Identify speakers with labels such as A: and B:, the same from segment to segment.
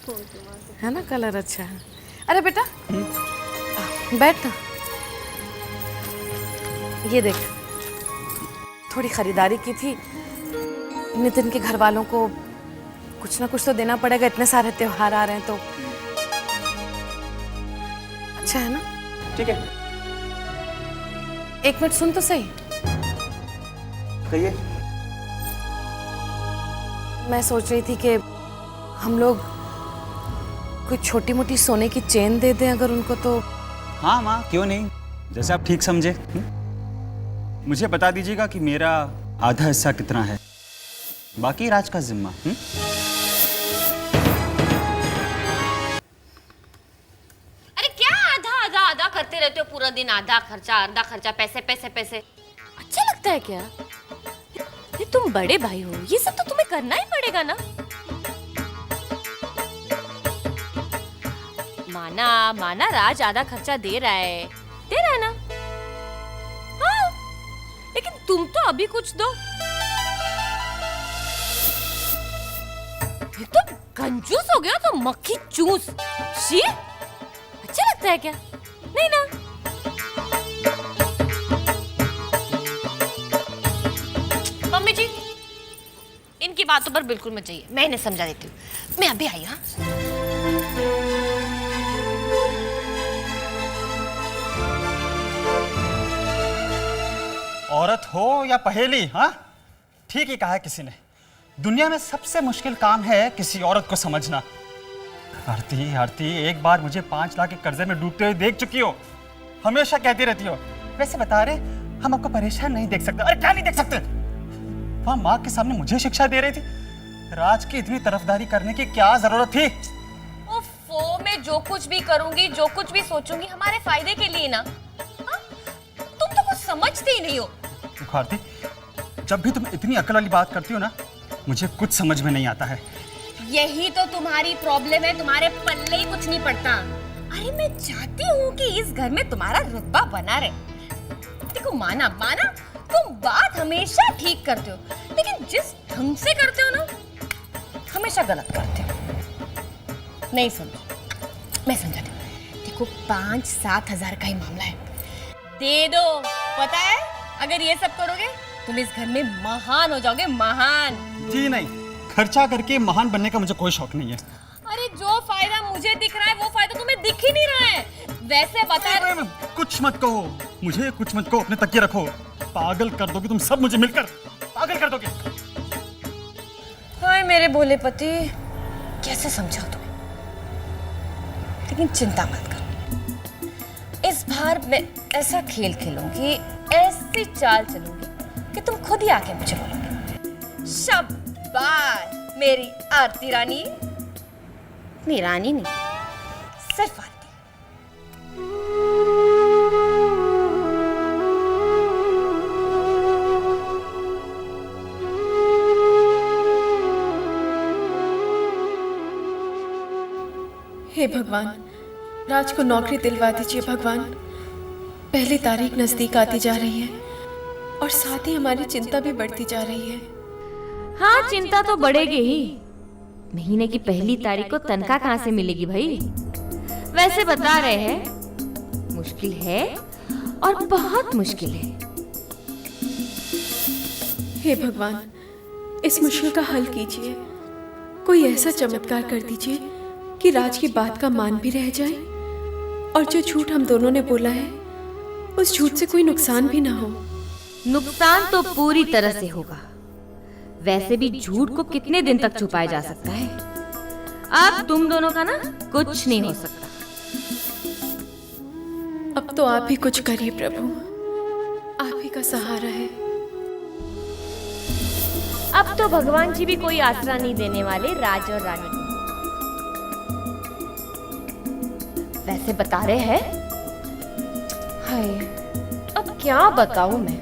A: है ना, कलर अच्छा है। अरे बेटा बैठ ना, ये देख थोड़ी खरीदारी की थी। नितिन के घर वालों को कुछ ना कुछ तो देना पड़ेगा, इतने सारे त्योहार आ रहे हैं तो। अच्छा है ना?
B: ठीक है।
A: एक मिनट सुन तो सही।
B: कहिए।
A: मैं सोच रही थी कि हम लोग कोई छोटी मोटी सोने की चेन दे दें अगर उनको तो।
B: हाँ माँ, क्यों नहीं, जैसे आप ठीक समझे। मुझे बता दीजिएगा कि मेरा आधा हिस्सा कितना है, बाकी राज का जिम्मा।
C: अरे क्या आधा आधा आधा करते रहते हो पूरा दिन? आधा खर्चा, पैसे पैसे पैसे। अच्छा लगता है क्या? ये तुम बड़े भाई हो, ये सब तो तुम्हें करना ही पड़ेगा ना। माना राज आधा खर्चा दे रहा है ना। हाँ, लेकिन तुम तो अभी कुछ दो। ये तो कंजूस हो गया तो मक्खी चूस। शी, अच्छा लगता है क्या? नहीं ना। मम्मी जी, इनकी बातों पर बिल्कुल मत जाइए, मैं इन्हें समझा देती हूँ। मैं अभी आई। हाँ,
B: औरत हो या पहेली, हाँ ठीक ही कहा है किसी ने। दुनिया में सबसे मुश्किल काम है किसी औरत को समझना। आरती आरती, एक बार मुझे 5 लाख के कर्जे में डूबते हुए देख चुकी हो, हमेशा कहती रहती हो। वैसे बता रहे, हम आपको परेशान नहीं देख सकते। अरे क्या नहीं देख सकते? वहाँ माँ के सामने मुझे शिक्षा दे रही थी। राज की इतनी तरफदारी करने की क्या जरूरत थी?
C: ओफो, मैं जो कुछ भी करूंगी, जो कुछ भी सोचूंगी, हमारे फायदे के लिए ना। हाँ? तुम तो कुछ समझते ही नहीं हो।
B: आरती, जब भी तुम इतनी अकल वाली बात करती हो ना, मुझे कुछ समझ में नहीं आता है।
C: यही तो तुम्हारी प्रॉब्लम है, तुम्हारे पल्ले ही कुछ नहीं पड़ता। अरे मैं चाहती हूँ कि इस घर में तुम्हारा रुतबा बना रहे। देखो माना तुम बात हमेशा ठीक करते हो, लेकिन जिस ढंग से करते हो ना, हमेशा गलत करते हो। नहीं समझो, मैं समझाती हूँ। देखो 5-7 हजार का ही मामला है, दे दो। पता है, अगर ये सब करोगे तुम इस घर में महान हो जाओगे, महान।
B: जी नहीं, खर्चा करके महान बनने का मुझे कोई शौक नहीं है।
C: अरे जो फायदा मुझे दिख रहा है वो फायदा तुम्हें दिख ही नहीं रहा है। वैसे बता,
B: कुछ मत कहो, मुझे कुछ मत कहो, अपने तकिए रखो। पागल कर दोगे तुम सब, मुझे मिलकर पागल कर दोगे।
C: हाय मेरे भोले पति, कैसे समझाऊं तुम्हें? लेकिन चिंता मत करो, इस बार मैं ऐसा खेल खेलूंगी, ऐसी चाल चलूंगी कि तुम खुद ही आके मुझे बोलोगे, शाबाश मेरी आरती रानी। नहीं रानी नहीं, सिर्फ आरती।
D: हे भगवान, राज को नौकरी दिलवा दीजिए भगवान। पहली तारीख नजदीक आती जा रही है और साथ ही हमारी चिंता भी बढ़ती जा रही है।
C: हाँ, चिंता तो बढ़ेगी ही। महीने की पहली तारीख को तनख्वाह कहाँ से मिलेगी भाई? वैसे बता रहे हैं, मुश्किल है और बहुत मुश्किल है।
D: हे भगवान, इस मुश्किल का हल कीजिए। कोई ऐसा चमत्कार कर दीजिए कि राज की बात का मान भी रह जाए और जो झूठ हम दोनों ने बोला है उस झूठ से कोई नुकसान भी ना हो।
C: नुकसान तो पूरी तरह से होगा। वैसे भी झूठ को कितने दिन तक छुपाया जा सकता है? अब तुम दोनों का ना कुछ नहीं हो सकता।
D: अब तो आप ही कुछ करिए प्रभु, आप ही का सहारा है।
C: अब तो भगवान जी भी कोई आसरा नहीं देने वाले राज और रानी को। वैसे बता रहे हैं, हाय अब क्या बताऊं मैं।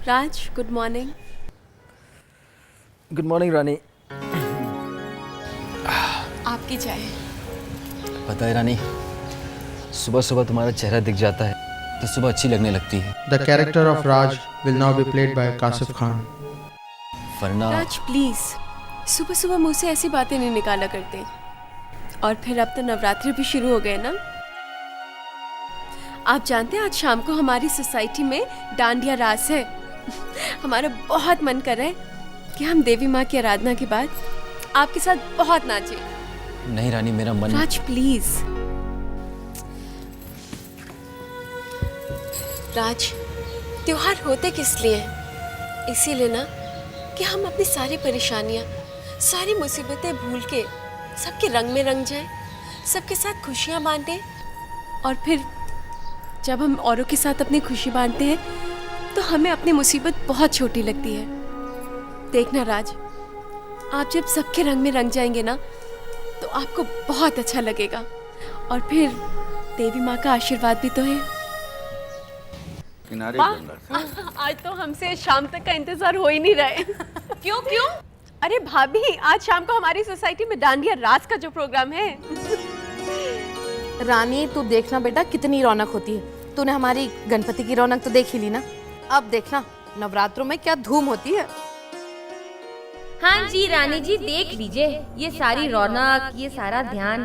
D: राज, गुड मॉर्निंग।
E: गुड मॉर्निंग रानी।
D: आपकी चाय।
E: पता है रानी, सुबह सुबह तुम्हारा चेहरा दिख जाता है तो सुबह अच्छी लगने लगती है।
F: The character of Raj will now be played by Kasif Khan.
E: वरना
D: राज प्लीज, सुबह सुबह मुंह से ऐसी बातें नहीं निकाला करते। और फिर अब तो नवरात्रि भी शुरू हो गए ना। आप जानते हैं आज शाम को हमारी सोसाइटी में डांडिया रास है। हमारा बहुत मन कर रहा है कि हम देवी माँ की आराधना के बाद आपके साथ बहुत नाचे।
E: नहीं रानी, मेरा मन।
D: राज प्लीज। राज, त्योहार होते किस लिए? इसीलिए ना कि हम अपनी सारी परेशानियां, सारी मुसीबतें भूल के सबके रंग में रंग जाएं, सबके साथ खुशियां बांटें। और फिर जब हम औरों के साथ अपनी खुशी बांटते हैं तो हमें अपनी मुसीबत बहुत छोटी लगती है। देखना राज, आप जब सबके रंग में रंग जाएंगे ना तो आपको बहुत अच्छा लगेगा। और फिर देवी माँ का आशीर्वाद भी तो है।
G: किनारे
D: आज तो हमसे शाम तक का इंतजार हो ही नहीं रहा है। क्यों क्यों? अरे भाभी, आज शाम को हमारी सोसाइटी में डांडिया रास का जो प्रोग्राम है।
A: रानी तू देखना बेटा कितनी रौनक होती है। तूने हमारी गणपति की रौनक तो देख ही ली ना, अब देखना नवरात्रों में क्या धूम होती है।
C: हाँ जी रानी जी, देख लीजिए ये सारी रौनक, ये सारा ध्यान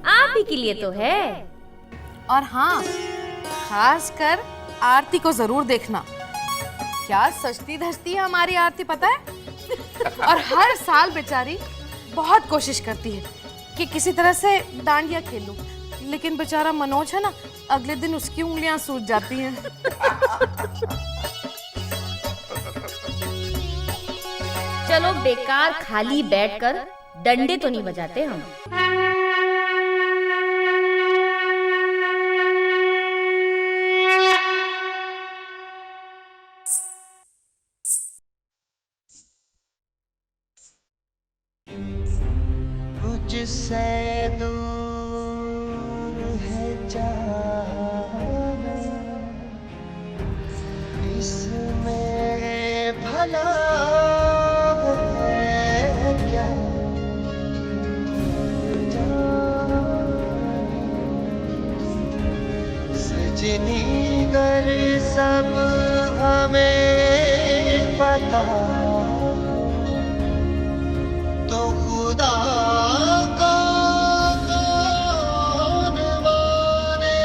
C: आप ही के लिए तो है।
A: और हाँ, खास कर आरती को जरूर देखना। क्या सजती धजती है हमारी आरती, पता है? और हर साल बेचारी बहुत कोशिश करती है कि किसी तरह से डांडिया खेल लूं, लेकिन बेचारा मनोज है ना, अगले दिन उसकी उंगलियां सूज जाती हैं।
C: चलो बेकार खाली बैठकर डंडे तो नहीं बजाते हम।
H: मुझसे दूर है जाना, इसमें भला है क्या? सजनी कर सब हमें पता तो खुदा का कौन माने।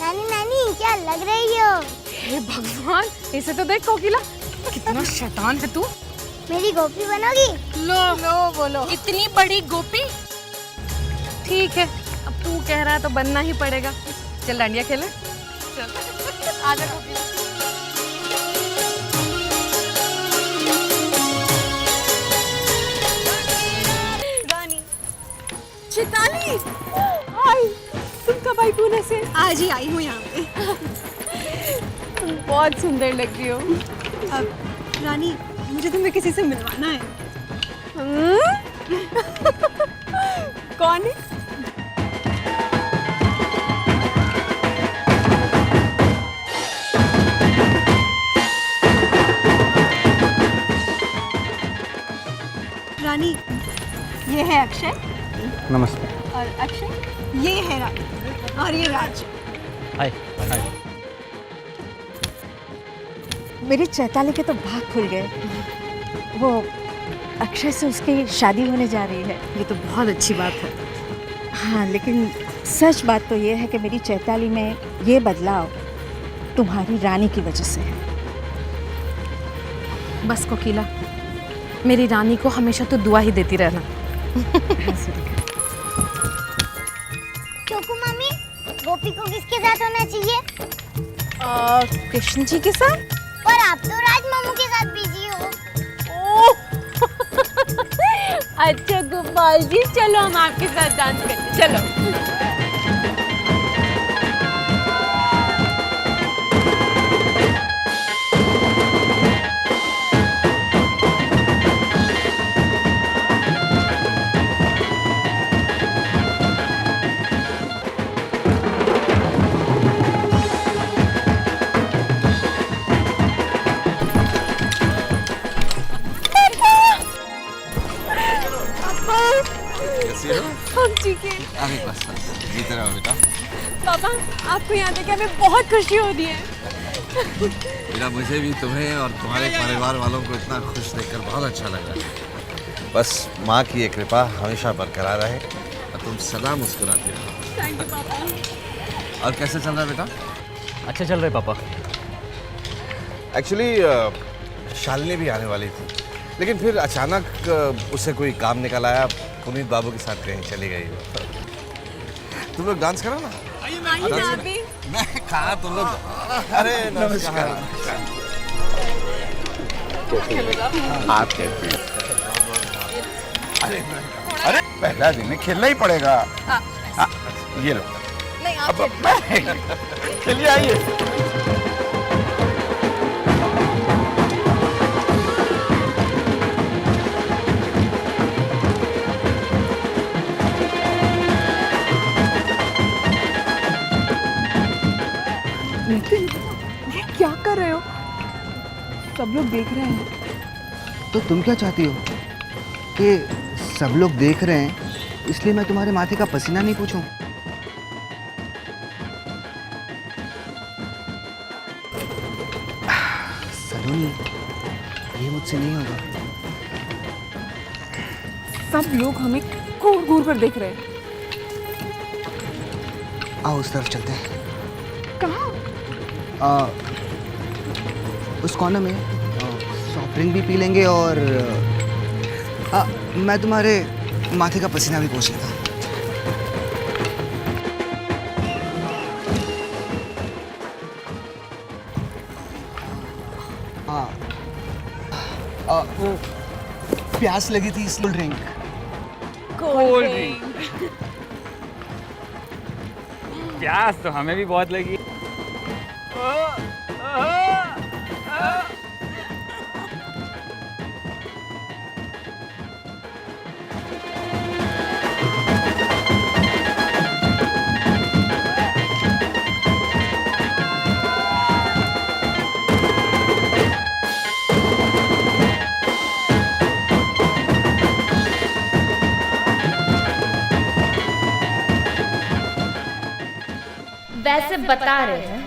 I: नानी नानी क्या लग रही हो?
A: हे भगवान, इसे तो देख कोकिला, कितना शैतान है तू।
I: मेरी गोपी बनोगी?
A: लो लो बोलो, इतनी बड़ी गोपी। ठीक है, अब तू कह रहा है तो बनना ही पड़ेगा। चल डांडिया खेले, चल आजा कोकिला।
D: चिताली, हाय, तुम कब आई पुणे से?
J: आज ही आई हूँ यहाँ पे।
D: तुम बहुत सुंदर लग रही हो।
J: अब रानी, मुझे तुम्हें किसी से मिलवाना है।
D: कौन है?
J: रानी, ये है अक्षय।
F: नमस्ते।
J: और अक्षय ये है रानी और ये राज।
E: हाय
J: मेरे चैताली के तो भाग खुल गए। वो अक्षय से उसकी शादी होने जा रही है।
A: ये तो बहुत अच्छी बात है।
J: हाँ, लेकिन सच बात तो ये है कि मेरी चैताली में ये बदलाव तुम्हारी रानी की वजह से है।
A: बस कोकिला, मेरी रानी को हमेशा तो दुआ ही देती रहना।
I: चोकू मम्मी, गोपी को किसके साथ होना चाहिए?
A: कृष्ण जी के साथ।
I: और आप तो राज मामू के साथ बिजी हो।
D: अच्छा गोपाल जी, चलो हम आपके साथ डांस करते, चलो। हम ठीक है।
G: अरे बस जीते रहो बेटा।
D: पापा, आपको यहाँ देख हमें बहुत खुशी हो रही है।
G: बेटा मुझे भी तुम्हें और तुम्हारे परिवार वालों को इतना खुश देखकर बहुत अच्छा लग रहा है। बस माँ की ये कृपा हमेशा बरकरार रहे और तुम सदा मुस्कुराती रहो।
D: थैंक यू पापा।
G: और कैसे चल रहा है बेटा?
E: अच्छा चल रहा है पापा।
G: एक्चुअली शालिनी भी आने वाली थी, लेकिन फिर अचानक उसे कोई काम निकल आया। पुनीत बाबू के साथ कहीं चली गई। तुम लोग डांस करो ना। मैं कहा तुम लोग। अरे नमस्कार।
K: आप कैसे? अरे पहला दिन है, खेलना ही पड़ेगा। ये लो। अब चलिए आइए।
J: क्या कर रहे हो? सब लोग देख रहे हैं।
L: तो तुम क्या चाहती हो कि सब लोग देख रहे हैं इसलिए मैं तुम्हारे माथे का पसीना नहीं पूछूं? सलोनी, ये मुझसे नहीं होगा।
J: सब लोग हमें घूर घूर कर देख रहे हैं।
L: आओ उस तरफ चलते हैं।
J: कहाँ?
L: उस कॉर्नर में सॉफ्ट ड्रिंक भी पी लेंगे और मैं तुम्हारे माथे का पसीना भी पोंछ लेता। प्यास लगी थी इसलिए ड्रिंक।
B: Cold drink. प्यास तो हमें भी बहुत लगी।
C: वैसे बता रहे हैं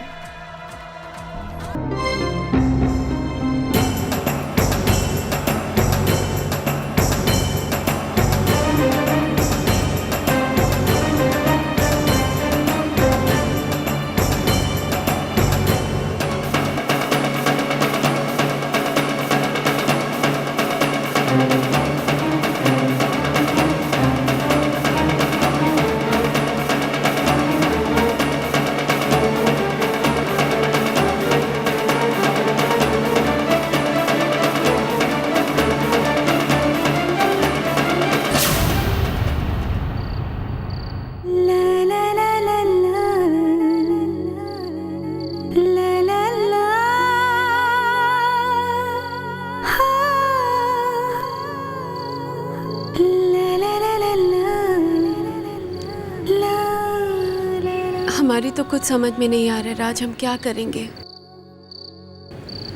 D: हमारी तो कुछ समझ में नहीं आ रहा राज, हम क्या करेंगे।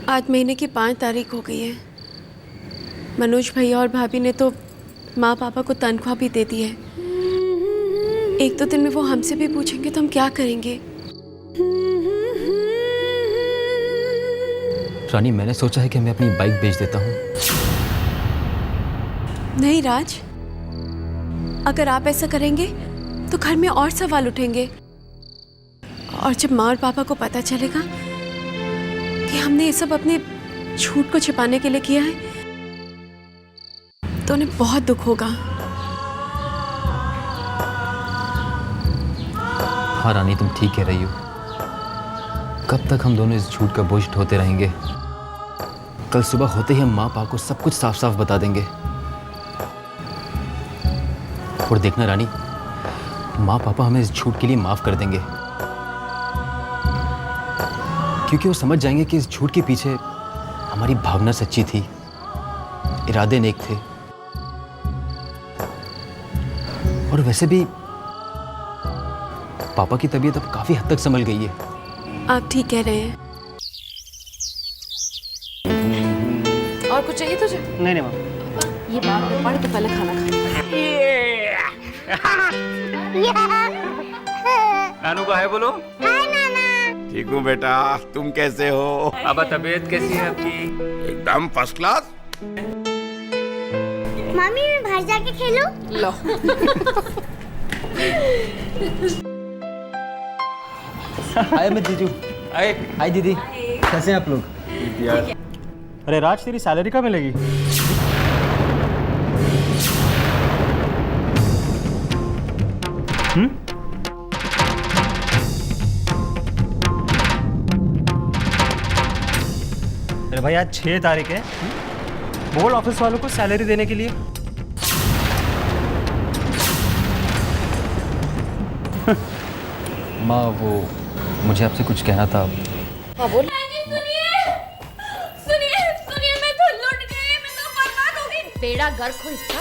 D: आज महीने की 5 तारीख हो गई है। मनोज भैया और भाभी ने तो माँ पापा को तनख्वाह भी दे दी है। एक दो दिन में वो हमसे भी पूछेंगे तो हम क्या करेंगे?
E: रानी, मैंने सोचा है कि मैं अपनी बाइक बेच देता हूँ।
D: नहीं राज, अगर आप ऐसा करेंगे तो घर में और सवाल उठेंगे, और जब माँ और पापा को पता चलेगा कि हमने ये सब अपने झूठ को छिपाने के लिए किया है तो उन्हें बहुत दुख होगा।
E: हाँ रानी, तुम ठीक कह रही हो। कब तक हम दोनों इस झूठ का बोझ ढोते रहेंगे? कल सुबह होते ही हम माँ पापा को सब कुछ साफ साफ बता देंगे। और देखना रानी, माँ पापा हमें इस झूठ के लिए माफ कर देंगे, क्योंकि वो समझ जाएंगे कि इस झूठ के पीछे हमारी भावना सच्ची थी, इरादे नेक थे। और वैसे भी पापा की तबीयत अब काफी हद तक संभल गई है।
D: आप ठीक कह रहे हैं।
A: और कुछ चाहिए तुझे?
B: नहीं नहीं माँ।
A: ये बात पढ़ के पहले खाना खा।
K: नानू को है बोलो।
I: हाय नाना।
K: ठीक हूँ बेटा, तुम कैसे हो?
M: अब तबीयत कैसी है आपकी?
K: एकदम फर्स्ट क्लास।
I: मम्मी मैं बाहर जाके खेलूं?
A: लो।
L: हाय मैं जीजू। हाय दीदी, कैसे हैं आप लोग?
B: अरे राज, तेरी सैलरी कब मिलेगी? अरे भाई, आज 6 तारीख है। बोल ऑफिस वालों को सैलरी देने के लिए।
E: माँ, वो मुझे आपसे कुछ कहना था।
A: हाँ बोल।
C: सुनिए, मैं तो लुट गई, मैं तो बर्बाद हो गई। बेड़ा गर्क हो इसका।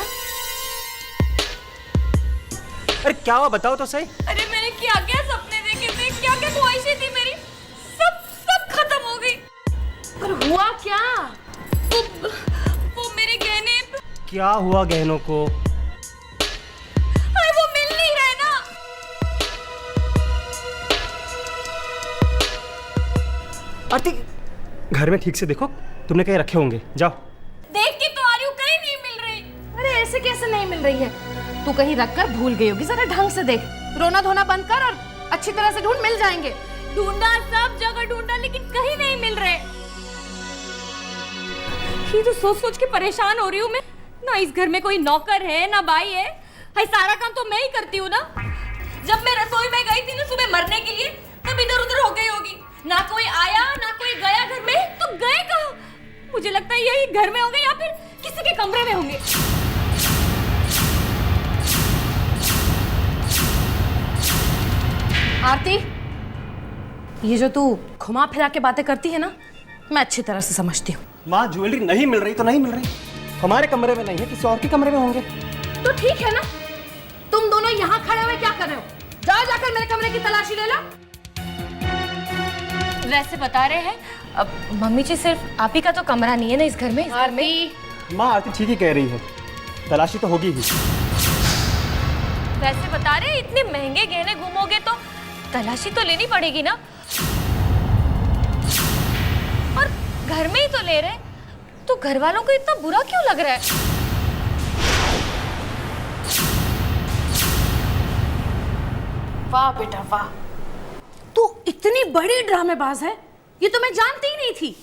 B: अरे क्या हुआ, बताओ तो सही।
C: अरे मैंने क्या क्या सपने देखे थे, क्या क्या ख्वाहिशें थी मेरी, सब खत्म हो गई।
A: पर हुआ क्या?
C: वो मेरे गहने।
B: क्या हुआ गहनों को?
C: अरे वो मिल नहीं रहे ना।
B: आरती, घर में ठीक से देखो, तुमने कहीं रखे होंगे। जाओ।
C: देख के तो आ रही हूँ, कहीं नहीं मिल रही।
A: अरे ऐसे कैसे नहीं मिल रही है? तू कहीं रख कर भूल गई होगी। जरा ढंग से देख, रोना धोना बंद कर और अच्छी तरह से ढूंढ, मिल जाएंगे।
C: ढूंढा, सब जगह ढूंढा, लेकिन कहीं नहीं मिल रहे। ये तो सोच सोच के परेशान हो रही हूँ मैं। ना इस घर में कोई नौकर है, ना भाई है। भाई सारा काम तो मैं ही करती हूँ ना। जब मैं रसोई में गई थी ना सुबह मरने के लिए, तब इधर उधर हो गई होगी। ना कोई आया, ना कोई गया घर में। तो गए कहाँ? मुझे लगता है यही घर में होंगे या फिर किसी के कमरे में होंगे।
A: आरती, ये जो तू घुमा फिरा के बातें करती है ना, मैं अच्छी तरह से समझती हूँ।
B: माँ, ज्वेलरी नहीं मिल रही तो नहीं मिल रही। हमारे कमरे में नहीं है, किसी और के कमरे में होंगे।
A: तो ठीक है ना, तुम दोनों यहाँ खड़े हुए क्या कर रहे हो? जाओ जाकर मेरे कमरे की तलाशी ले लो।
C: वैसे बता रहे हैं, अब मम्मी जी सिर्फ आप ही का तो कमरा नहीं है ना इस घर में।
B: माँ, आरती ठीक ही कह रही है, तलाशी तो होगी ही।
C: वैसे बता रहे हैं, इतने महंगे गहने घूमोगे तो तलाशी तो लेनी पड़ेगी ना। और घर में ही तो ले रहे, तो घर वालों को इतना बुरा क्यों लग रहा है?
A: वाह बेटा वाह, तू इतनी बड़ी ड्रामेबाज है, ये तो मैं जानती ही नहीं थी।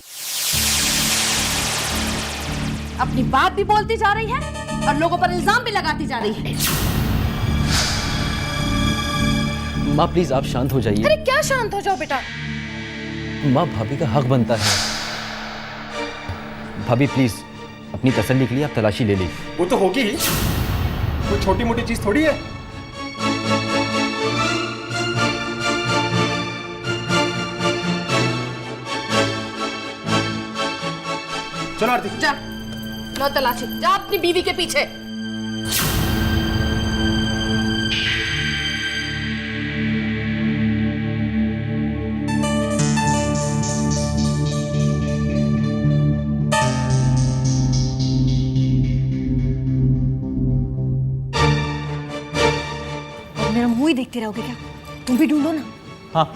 A: अपनी बात भी बोलती जा रही है और लोगों पर इल्जाम भी लगाती जा रही है।
E: माँ प्लीज आप शांत हो जाइए।
A: अरे क्या शांत हो जाओ बेटा?
E: माँ, भाभी का हक बनता है। भाभी प्लीज अपनी तसल्ली के लिए आप तलाशी ले ली।
B: वो तो होगी ही, कोई छोटी मोटी चीज थोड़ी है। चलो आरती,
A: जा लो तलाशी, जा अपनी बीवी के पीछे।
J: देखते रहोगे क्या? तुम भी ढूंढो ना।
B: हाँ।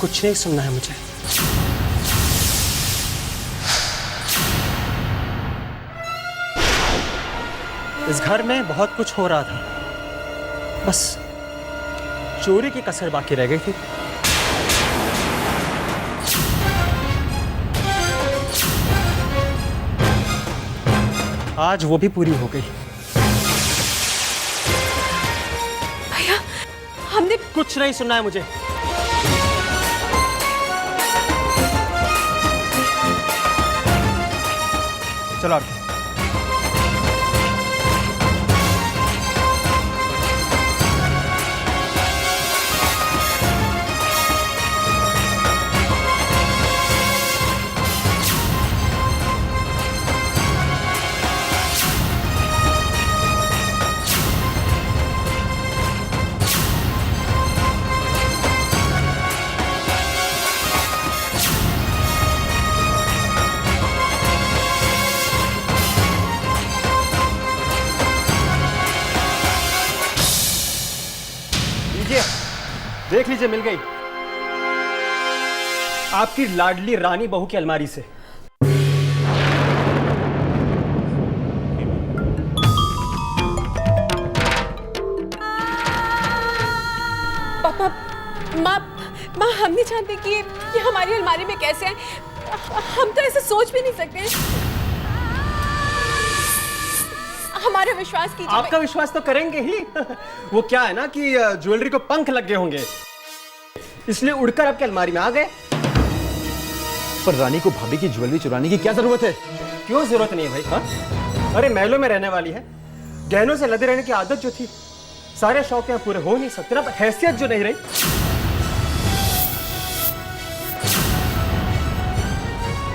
N: कुछ नहीं सुनना है मुझे। इस घर में बहुत कुछ हो रहा था, बस चोरी की कसर बाकी रह गई थी। आज वो भी पूरी हो गई।
D: भैया, हमने
N: कुछ नहीं सुनना है मुझे।
B: चलो आरती।
N: देख लीजिए, मिल गई आपकी लाडली रानी बहू की अलमारी से।
D: पापा, माँ हम नहीं जानते कि ये हमारी अलमारी में कैसे है। हम तो ऐसे सोच भी नहीं सकते। हमारा विश्वास कीजिए।
N: आपका विश्वास तो करेंगे ही। वो क्या है ना कि ज्वेलरी को पंख लग गए होंगे, इसलिए उड़कर आपकी अलमारी में आ गए।
E: पर रानी को भाभी की ज्वेलरी चुराने की क्या जरूरत है?
N: क्यों जरूरत नहीं है भाई? हाँ, अरे महलों में रहने वाली है, गहनों से लदे रहने की आदत जो थी, सारे शौक यहाँ पूरे हो नहीं सकते ना। हैसियत जो नहीं रही।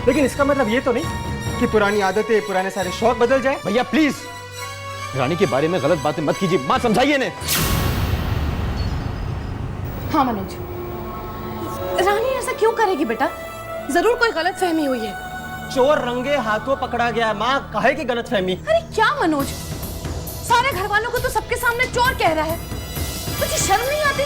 N: लेकिन इसका मतलब ये तो नहीं कि पुरानी आदतें, पुराने सारे शौक बदल जाए।
E: भैया प्लीज, रानी के बारे में गलत बातें मत कीजिए। माँ समझाइए ने।
A: हाँ मनोज, रानी ऐसा क्यों करेगी बेटा? जरूर कोई गलत फहमी हुई है।
N: चोर रंगे हाथों पकड़ा गया। माँ काहे की गलत फहमी?
A: अरे क्या मनोज, सारे घर वालों को तो सबके सामने चोर कह रहा है, मुझे शर्म नहीं आती?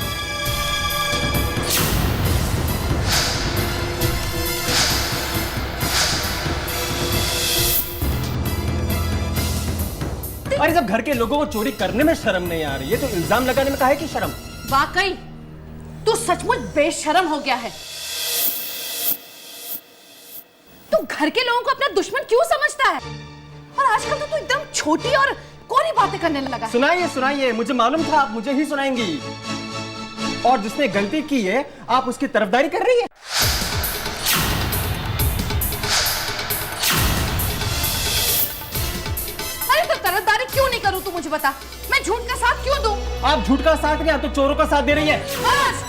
N: अरे जब घर के लोगों को चोरी करने में शर्म नहीं आ रही है तो इल्जाम लगाने में काहे की शर्म?
A: वाकई तू सचमुच बेशर्म हो गया है। तू घर के लोगों को अपना दुश्मन क्यों समझता है? और आजकल तो तू एकदम छोटी और कोरी बातें करने लगा है।
N: सुनाइए सुनाइए, मुझे मालूम था आप मुझे ही सुनाएंगी। और जिसने गलती की है आप उसकी तरफदारी कर रही है।
A: अरे तो तरफदारी क्यों नहीं करूं, तू मुझे बता। मैं झूठ का साथ क्यों दूं?
N: आप झूठ का साथ नहीं, आप तो चोरों का साथ दे रही है।
A: बस।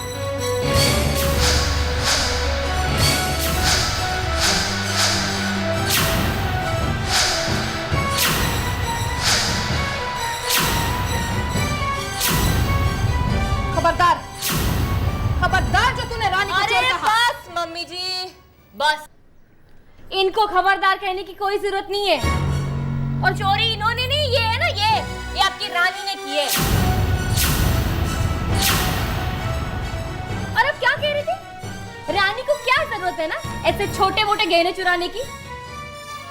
A: खबरदार, खबरदार जो तूने रानी को चोर कहा।
C: बस मम्मी जी, बस। इनको खबरदार कहने की कोई जरूरत नहीं है। और चोरी इन्होंने नहीं, ये है ना, ये आपकी रानी ने की है। और अब क्या कह रही थी? रानी को क्या जरूरत है ना ऐसे छोटे मोटे गहने चुराने की?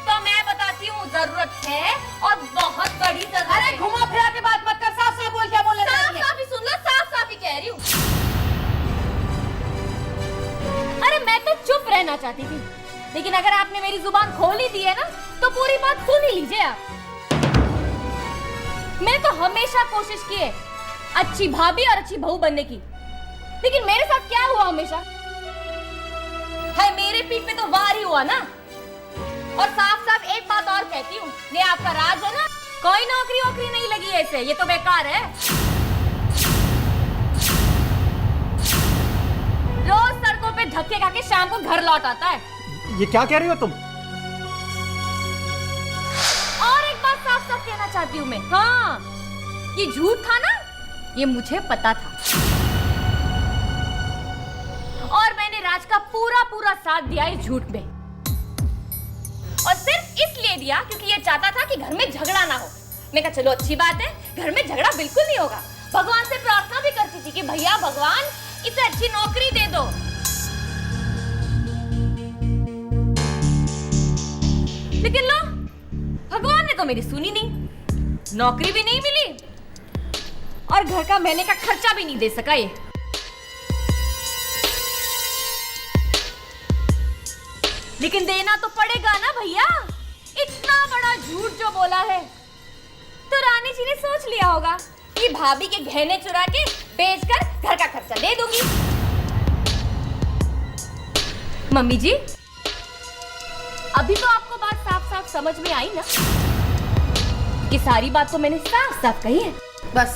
C: तो मैं बताती हूँ, जरूरत है और बहुत बड़ी जरूरत है।
A: अरे घुमा फिरा के बात मत कर, साफ साफ बोल, क्या बोल रही है?
C: साफ साफ ही सुन लो, साफ साफ ही कह रही हूँ। अरे मैं तो चुप रहना चाहती थी, लेकिन अगर आपने मेरी जुबान खोल ही दी है ना तो पूरी बात सुन ही लीजिए आप। मैं तो हमेशा कोशिश की है अच्छी भाभी और अच्छी बहू बनने की, लेकिन मेरे साथ क्या हुआ हमेशा है, मेरे पीठ पे तो वार ही हुआ ना। और साफ साफ एक बात और कहती हूँ, ये आपका राज है ना, कोई नौकरी वोकरी नहीं लगी है इसे, ये तो बेकार है। रोज सड़कों पे धक्के खा के शाम को घर लौट आता है।
N: ये क्या कह रही हो तुम?
C: और एक बात साफ साफ कहना चाहती हूँ मैं, हाँ, ये झूठ था ना, ये मुझे पता था। और मैंने राज का पूरा पूरा साथ दिया इस झूठ में, और सिर्फ इसलिए दिया क्योंकि ये चाहता था कि घर में झगड़ा ना हो। मैं कहा चलो अच्छी बात है, घर में झगड़ा बिल्कुल नहीं होगा। भगवान से प्रार्थना भी करती थी कि भैया भगवान इसे अच्छी नौकरी दे दो। लेकिन लो, भगवान ने तो मेरी सुनी नहीं, नौकरी भी नहीं मिली और घर का महीने का खर्चा भी नहीं दे सका ये। लेकिन देना तो पड़ेगा ना भैया, इतना बड़ा झूठ जो बोला है। तो रानी जी ने सोच लिया होगा कि भाभी के गहने चुरा के बेचकर घर का खर्चा दे दूंगी। मम्मी जी, अभी तो आपको बात साफ साफ समझ में आई ना कि सारी बात तो मैंने साफ साफ कही है।
A: बस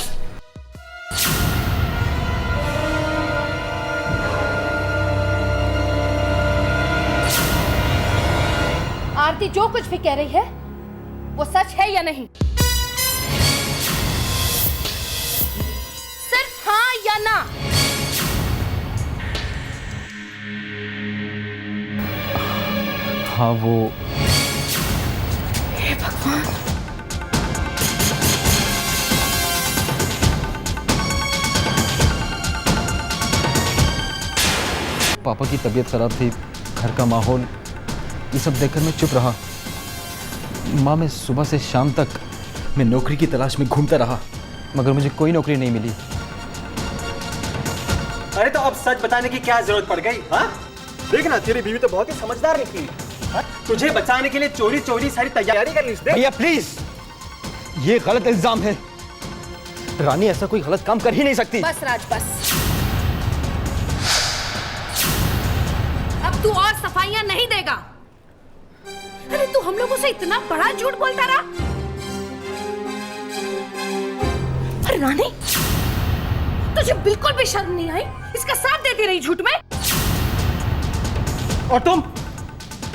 A: आरती जो कुछ भी कह रही है वो सच है या नहीं? सिर्फ हाँ या ना?
E: हाँ वो,
D: हे भगवान,
E: पापा की तबीयत खराब थी, घर का माहौल, ये सब देखकर मैं चुप रहा। माँ, मैं सुबह से शाम तक मैं नौकरी की तलाश में घूमता रहा, मगर मुझे कोई नौकरी नहीं मिली।
N: अरे तो अब सच बताने की क्या जरूरत पड़ गई? हाँ, देखना तेरी बीवी तो बहुत ही समझदार निकली। तुझे बचाने के लिए चोरी चोरी सारी तैयारी कर ली उसने।
E: भैया प्लीज, ये गलत इल्जाम है। रानी ऐसा कोई गलत काम कर ही नहीं सकती।
A: बस राज, बस। अब तू और सफाइयां नहीं देगा। अरे तू हम लोगों से इतना बड़ा झूठ बोलता रहा। अरे रानी, तुझे बिल्कुल भी शर्म नहीं आई? इसका साथ देती रही झूठ में।
N: और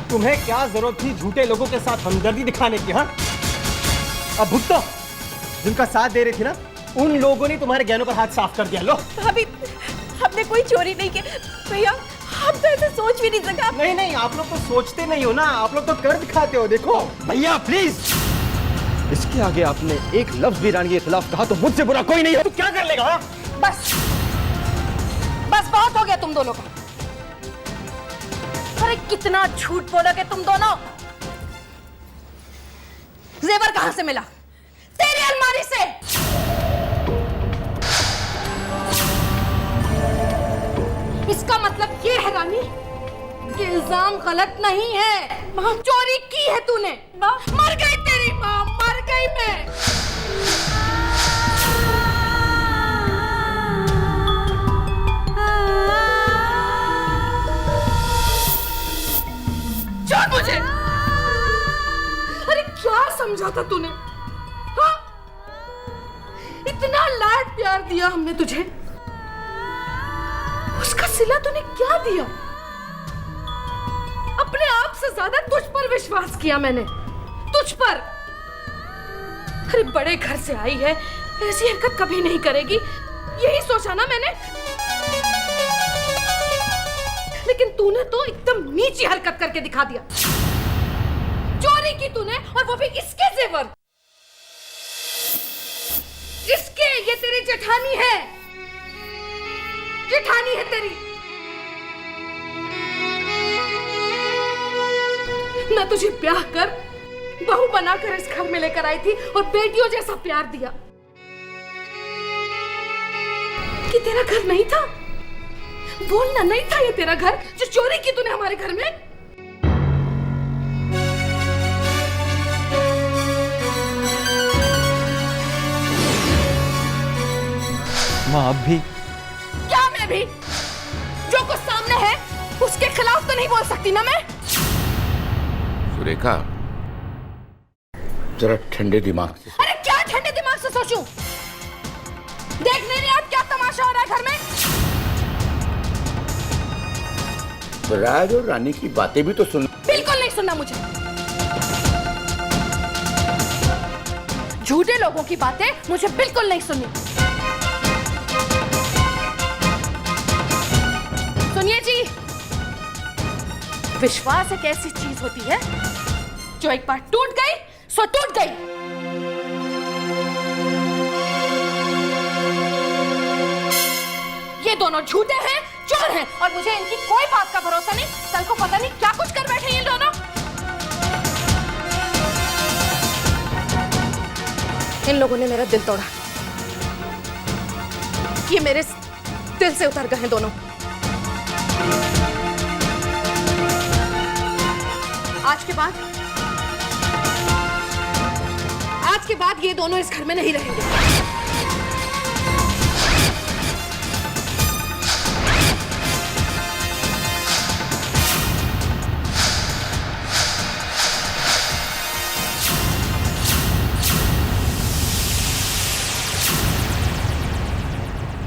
N: तुम्हें क्या जरूरत थी झूठे लोगों के साथ हमदर्दी दिखाने की? हाँ, अब भुगतो। जिनका साथ दे रही थी ना, उन लोगों ने तुम्हारे गहनों पर हाथ साफ कर दिया। लो,
D: भाभी, हमने कोई चोरी नहीं की भैया, हम तो ऐसे सोच भी नहीं सका।
N: नहीं, आप लोग तो सोचते नहीं हो ना, आप लोग तो कर दिखाते हो। देखो
E: भैया प्लीज, इसके आगे आपने एक लफ्ज भी रानी के खिलाफ कहा तो मुझसे बुरा कोई नहीं है।
N: तू क्या कर लेगा? हाँ?
A: बस बस बहुत हो गया तुम दोनों का। अरे कितना झूठ बोलोगे तुम दोनों। जेवर कहां से मिला? तेरी अलमारी से। इसका मतलब ये है रानी कि इल्जाम गलत नहीं है। मां चोरी की है तूने। मर गई तेरी मां, मर गई मैं। छोड़ मुझे। अरे क्या समझा था तूने? हाँ? इतना लाड प्यार दिया हमने तुझे, उसका सिला तूने क्या दिया? अपने आप से ज्यादा तुझ पर विश्वास किया मैंने, तुझ पर। अरे बड़े घर से आई है, ऐसी हरकत कभी नहीं करेगी, यही सोचा ना मैंने। लेकिन तूने तो एकदम नीची हरकत करके दिखा दिया। चोरी की तूने, और वो भी इसके जेवर। इसके, ये तेरी जेठानी है, जेठानी है तेरी। मैं तुझे ब्याह कर बहू बनाकर इस घर में लेकर आई थी और बेटियों जैसा प्यार दिया। कि तेरा घर नहीं था? बोलना नहीं था ये तेरा घर जो चोरी की तूने हमारे घर में?
E: माँ अब भी?
A: क्या मैं भी? जो कुछ सामने है उसके खिलाफ तो नहीं बोल सकती ना मैं।
K: सुरेखा, जरा ठंडे दिमाग से।
A: अरे क्या ठंडे दिमाग से सोचूं? देख नहीं रही आप क्या तमाशा हो रहा है घर में?
K: राज और रानी की बातें भी तो सुन।
A: बिल्कुल नहीं सुनना मुझे। झूठे लोगों की बातें मुझे बिल्कुल नहीं सुननी। सुनिए जी, विश्वास एक ऐसी चीज होती है जो एक बार टूट गई सो टूट गई। ये दोनों झूठे हैं, चोर हैं, और मुझे इनकी कोई बात का भरोसा नहीं। कल को पता नहीं क्या कुछ कर बैठे ये दोनों। इन लोगों ने मेरा दिल तोड़ा। ये मेरे दिल से उतर गए हैं दोनों। आज के बाद ये दोनों इस घर में नहीं रहेंगे।